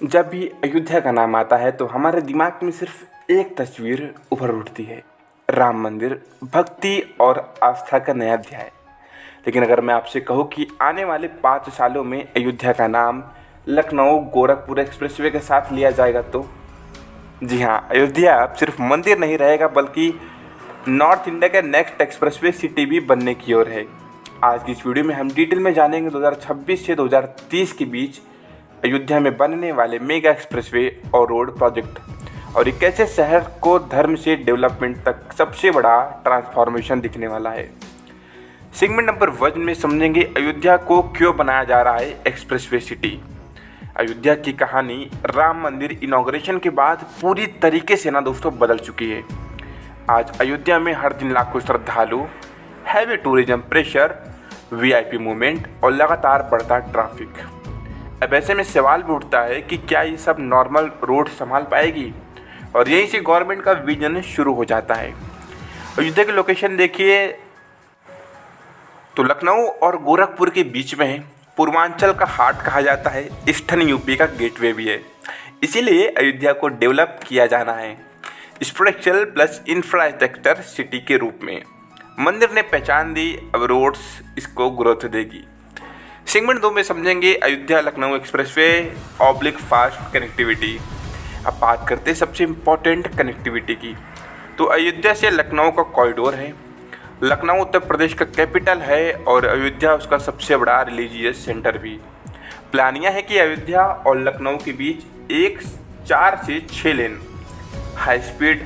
जब भी अयोध्या का नाम आता है तो हमारे दिमाग में सिर्फ एक तस्वीर उभर उठती है, राम मंदिर, भक्ति और आस्था का नया अध्याय। लेकिन अगर मैं आपसे कहूँ कि आने वाले 5 सालों में अयोध्या का नाम लखनऊ गोरखपुर एक्सप्रेसवे के साथ लिया जाएगा तो जी हाँ, अयोध्या अब सिर्फ मंदिर नहीं रहेगा बल्कि नॉर्थ इंडिया का नेक्स्ट एक्सप्रेसवे सिटी भी बनने की ओर है। आज की इस वीडियो में हम डिटेल में जानेंगे 2026 से 2030 के बीच अयोध्या में बनने वाले मेगा एक्सप्रेसवे और रोड प्रोजेक्ट और ये कैसे शहर को धर्म से डेवलपमेंट तक सबसे बड़ा ट्रांसफॉर्मेशन दिखने वाला है। सेगमेंट नंबर 1 में समझेंगे अयोध्या को क्यों बनाया जा रहा है एक्सप्रेसवे सिटी। अयोध्या की कहानी राम मंदिर इनॉग्रेशन के बाद पूरी तरीके से दोस्तों बदल चुकी है। आज अयोध्या में हर दिन लाखों श्रद्धालु, heavy tourism pressure, VIP movement और लगातार बढ़ता ट्रैफिक। अब ऐसे में सवाल भी उठता है कि क्या ये सब नॉर्मल रोड संभाल पाएगी, और यहीं से गवर्नमेंट का विजन शुरू हो जाता है। अयोध्या की लोकेशन देखिए तो लखनऊ और गोरखपुर के बीच में है। पूर्वांचल का हार्ट कहा जाता है, ईस्टर्न यूपी का गेटवे भी है, इसीलिए अयोध्या को डेवलप किया जाना है स्पिरिचुअल प्लस इंफ्रास्ट्रक्चर सिटी के रूप में। मंदिर ने पहचान दी, अब रोड्स इसको ग्रोथ देगी। सेगमेंट 2 में समझेंगे Ayodhya Lucknow expressway oblique fast connectivity. अब बात करते हैं सबसे इम्पोर्टेंट कनेक्टिविटी की। तो अयोध्या से लखनऊ का कॉरिडोर है। लखनऊ उत्तर प्रदेश का कैपिटल है और अयोध्या उसका सबसे बड़ा रिलीजियस सेंटर भी। प्लान यह है कि अयोध्या और लखनऊ के बीच एक 4 से 6 lane high speed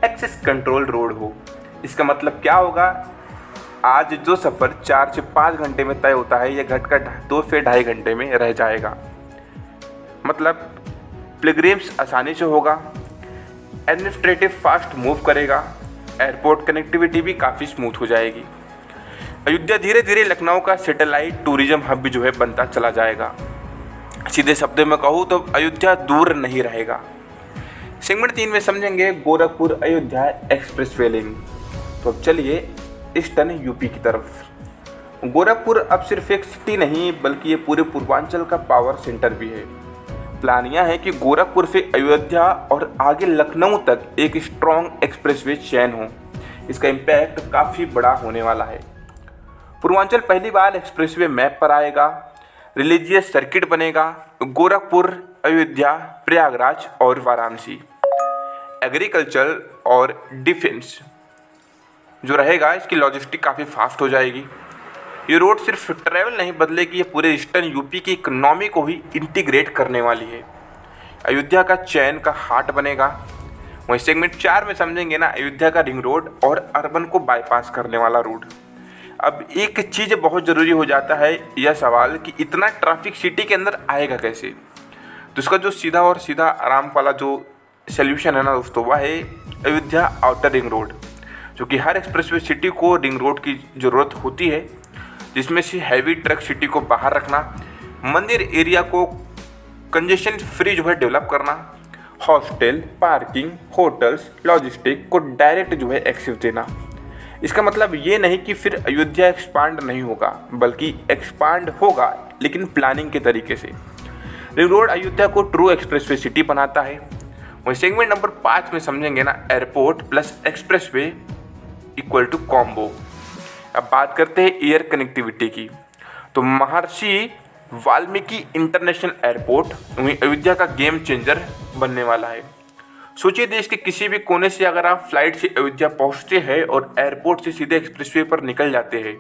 access control road हो। इसका मतलब क्या होगा, आज जो सफ़र 4 से 5 घंटे में तय होता है यह घटकर 2 से ढाई घंटे में रह जाएगा। मतलब पिलग्रिम्स आसानी से होगा, एडमिनिस्ट्रेटिव फास्ट मूव करेगा, एयरपोर्ट कनेक्टिविटी भी काफ़ी स्मूथ हो जाएगी। अयोध्या धीरे धीरे लखनऊ का सैटेलाइट टूरिज्म हब भी बनता चला जाएगा। सीधे शब्दों में कहूँ तो अयोध्या दूर नहीं रहेगा। सेगमेंट 3 में समझेंगे गोरखपुर अयोध्या एक्सप्रेसवे लिंक। तो अब चलिए ईस्टर्न यूपी की तरफ। गोरखपुर अब सिर्फ एक सिटी नहीं बल्कि ये पूरे पूर्वांचल का पावर सेंटर भी है। प्लान यह है कि गोरखपुर से अयोध्या और आगे लखनऊ तक एक स्ट्रॉन्ग एक्सप्रेसवे चेन हो। इसका इम्पैक्ट काफ़ी बड़ा होने वाला है। पूर्वांचल पहली बार एक्सप्रेसवे मैप पर आएगा, रिलीजियस सर्किट बनेगा, गोरखपुर, अयोध्या, प्रयागराज और वाराणसी। एग्रीकल्चर और डिफेंस जो रहेगा इसकी लॉजिस्टिक काफ़ी फास्ट हो जाएगी। ये रोड सिर्फ ट्रैवल नहीं बदलेगी, ये पूरे ईस्टर्न यूपी की इकोनॉमी को ही इंटीग्रेट करने वाली है। अयोध्या का चैन का हार्ट बनेगा। वहीं सेगमेंट 4 में समझेंगे अयोध्या का रिंग रोड और अर्बन को बाईपास करने वाला रोड। अब एक चीज़ बहुत ज़रूरी हो जाता है यह सवाल कि इतना ट्रैफिक सिटी के अंदर आएगा कैसे। तो इसका जो सीधा और सीधा आराम वाला जो सोल्यूशन है दोस्तों वह है अयोध्या आउटर रिंग रोड, जो कि हर एक्सप्रेसवे सिटी को रिंग रोड की ज़रूरत होती है, जिसमें से हैवी ट्रक सिटी को बाहर रखना, मंदिर एरिया को कंजेशन फ्री डेवलप करना, हॉस्टल, पार्किंग, होटल्स, लॉजिस्टिक को डायरेक्ट एक्सेस देना। इसका मतलब ये नहीं कि फिर अयोध्या एक्सपांड नहीं होगा बल्कि एक्सपांड होगा, लेकिन प्लानिंग के तरीके से। रिंग रोड अयोध्या को ट्रू एक्सप्रेसवे सिटी बनाता है। वहीं सेगमेंट नंबर 5 में समझेंगे airport plus expressway equal to combo. अब बात करते हैं एयर कनेक्टिविटी की। तो महर्षि वाल्मीकि इंटरनेशनल एयरपोर्ट वहीं अयोध्या का गेम चेंजर बनने वाला है। सोचिए, देश के किसी भी कोने से अगर आप फ्लाइट से अयोध्या पहुंचते हैं और एयरपोर्ट से सीधे एक्सप्रेसवे पर निकल जाते हैं,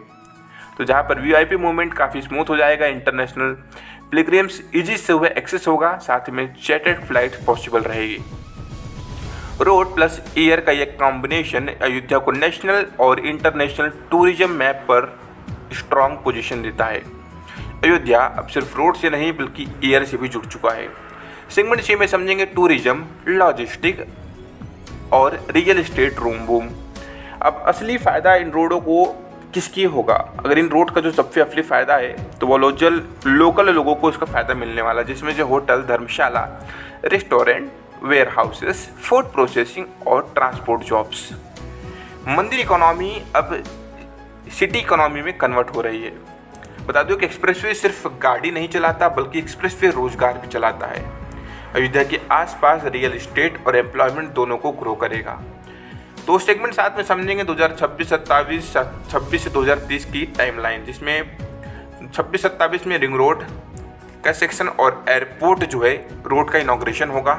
तो जहां पर वीआईपी मूवमेंट काफ़ी स्मूथ हो जाएगा, इंटरनेशनल पिलग्रिम्स ईजी से एक्सेस होगा, साथ में चैटेड फ्लाइट पॉसिबल रहेगी। रोड प्लस एयर का यह कॉम्बिनेशन अयोध्या को नेशनल और इंटरनेशनल टूरिज्म मैप पर स्ट्रॉन्ग पोजीशन देता है। अयोध्या अब सिर्फ रोड से नहीं बल्कि एयर से भी जुड़ चुका है। सेगमेंट 6 में समझेंगे टूरिज्म, लॉजिस्टिक और रियल एस्टेट रूम बूम। अब असली फ़ायदा इन रोडों को किसकी होगा? अगर इन रोड का जो सबसे असली फ़ायदा है तो वो लोकल लोगों को इसका फ़ायदा मिलने वाला है, जिसमें जो hotel, dharamshala, restaurant, warehouses, food processing और ट्रांसपोर्ट जॉब्स। मंदिर इकोनॉमी अब सिटी इकोनॉमी में कन्वर्ट हो रही है। बता दो कि एक्सप्रेसवे सिर्फ गाड़ी नहीं चलाता बल्कि एक्सप्रेसवे रोजगार भी चलाता है। अयोध्या के आसपास रियल इस्टेट और एम्प्लॉयमेंट दोनों को ग्रो करेगा। दो स्टेटमेंट साथ में समझेंगे 2026-27, 26 से 2030 की टाइमलाइन, जिसमें 26-27 में रिंग रोड का सेक्शन और एयरपोर्ट जो है रोड का इनॉग्रेशन होगा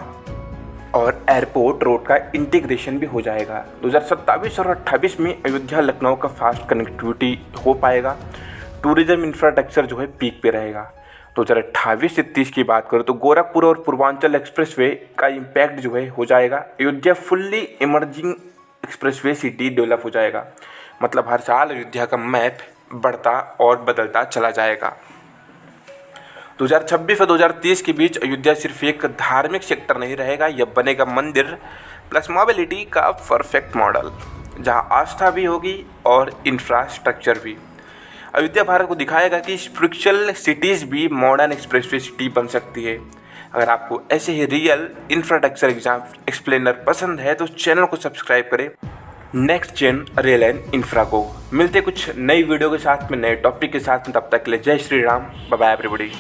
और एयरपोर्ट रोड का इंटीग्रेशन भी हो जाएगा। 2027 और 28 में अयोध्या लखनऊ का फास्ट कनेक्टिविटी हो पाएगा। टूरिज्म इंफ्रास्ट्रक्चर जो है पीक पे रहेगा। 2028 से 30 की बात करो तो गोरखपुर और पूर्वांचल एक्सप्रेसवे का इम्पैक्ट जो है हो जाएगा। Ayodhya fully emerging expressway city develop हो जाएगा। मतलब हर साल अयोध्या का मैप बढ़ता और बदलता चला जाएगा। 2026 और 2030 के बीच अयोध्या सिर्फ एक धार्मिक सेक्टर नहीं रहेगा, यह बनेगा मंदिर प्लस मोबिलिटी का परफेक्ट मॉडल, जहां आस्था भी होगी और इंफ्रास्ट्रक्चर भी। अयोध्या भारत को दिखाएगा कि स्पिरिचुअल सिटीज़ भी मॉडर्न एक्सप्रेसवे सिटी बन सकती है। अगर आपको ऐसे ही रियल इंफ्रास्ट्रक्चर एग्जाम एक्सप्लेनर पसंद है तो चैनल को सब्सक्राइब करें next gen rail and infra को। मिलते कुछ नई वीडियो के साथ में, नए टॉपिक के साथ में। तब तक के लिए जय Shri Ram, bye bye everybody.